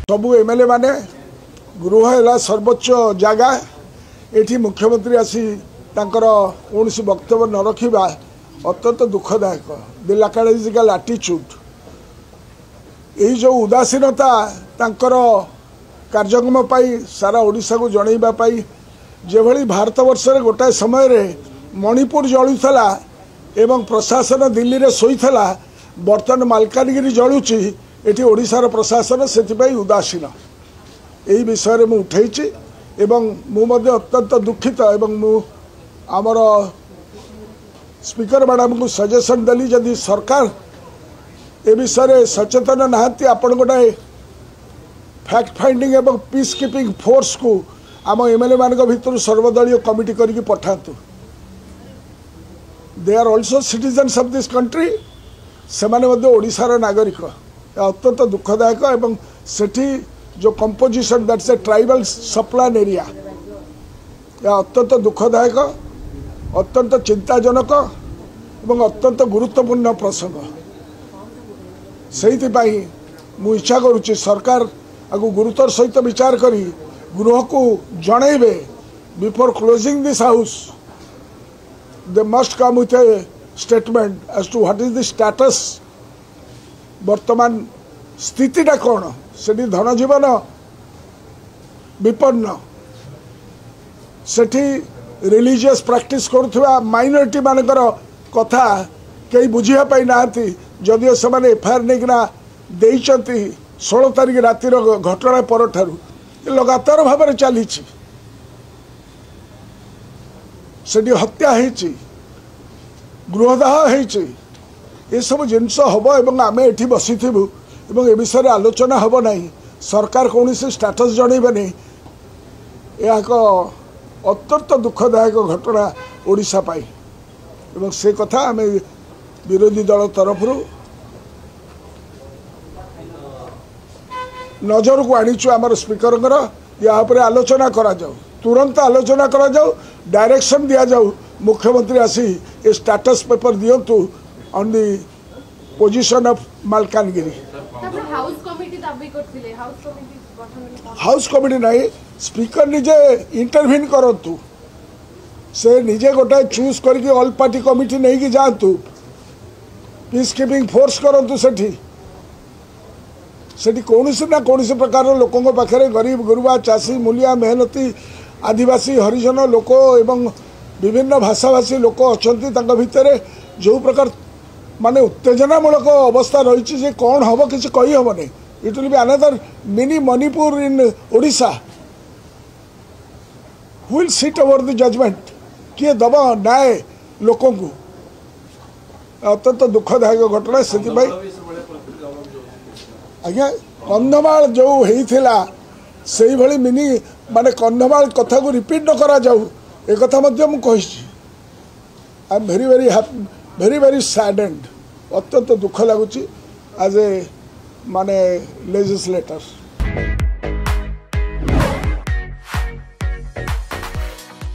सबू एमएलए माने गृह है सर्वोच्च जगह ये मुख्यमंत्री आसी तांकर कौन वक्तव्य न रखा अत्यंत दुखदायक द लाकाडाइजिकल एटीट्यूड यही जो उदासीनता तांकर कार्यक्रम पाई सारा ओडिशा को जनइबा पाई जेभली भारत वर्ष रे गोटाए समय रे मणिपुर जलुला एवं प्रशासन दिल्ली रे सोईथला बर्तमान मालकानगिरी जलुची एटी ओडिशार प्रशासन से उदासीन यही विषय में उठेची एवं मु अत्यंत दुखित एवं आमर स्पीकर मैडम को सजेशन देली जदि सरकार ए विषय सचेतन नहांती आपण गोटे फैक्ट फाइंडिंग एवं पीस कीपिंग फोर्स को आम एमएलए मान भर सर्वदलीय कमिटी करके पठातु। They are also citizens of this country से ओडिशार नागरिक अत्यंत दुखदायक एवं सेठी जो composition that's a tribal sub plan area अत्यंत दुखदायक अत्यंत चिंताजनक एवं अत्यंत गुरुत्वपूर्ण प्रसंग से मु इच्छा करुच्ची सरकार आगु गुरुतर सहित विचार करी गृह को जनइबे before closing this house they must come with a statement as to what is the status वर्तमान स्थितिटा कौन से धनजीवन विपन्न सेठी रिलीजियस प्रैक्टिस करुवा माइनॉरिटी मानकर कथा कई बुझापी ना जदिओ से एफआईआर नहीं देती 16 तारीख रातिर घटना पर लगातार भाव में चली हत्या होती गृहदाह होती ये सब जिनस हम एवं आम ये बसी ए विषय आलोचना हम ना सरकार कौन स्टेटस जनइबे यह एक अत्यंत दुखदायक घटना ओडिशा पाई एवं से कथा आम विरोधी दल तरफ नजर को आनीचु आमर स्पीकर या आलोचना करा जाऊ तुरंत आलोचना करा जाऊ डायरेक्शन दिया जाऊ मुख्यमंत्री आसी ए स्टेटस पेपर दियंतु on the position of Malkangiri. House committee नहीं स्पीकर निजे इंटरव्यून करतु से निजे गोटे चूज करके ऑल पार्टी कमिटी नहीं कि जातु पीस कीपिंग फोर्स करतु सेठी कौन ना कौन प्रकार लोकों पाखे गरीब गुरुबा चाषी मूलिया मेहनती आदिवासी हरिजन लोक एवं विभिन्न भाषाभाषी लोक अच्छा भितर जो प्रकार माने उत्तेजनामूलक अवस्था रही कौन हम किसी कही हम नहीं it will be another mini Manipur in Odisha who will sit over the judgement किए दब न्याय लोकों को अत्यंत दुखदायक घटना से आज्ञा कंधमाल जो होता से भली मिनी माने कंधमाल कथा को रिपीट न करा जाऊ एक कथा मध्य मु कही I am very very very very saddened अत्यंत दुख लगुच एज ए माने लेजिस्लेटर।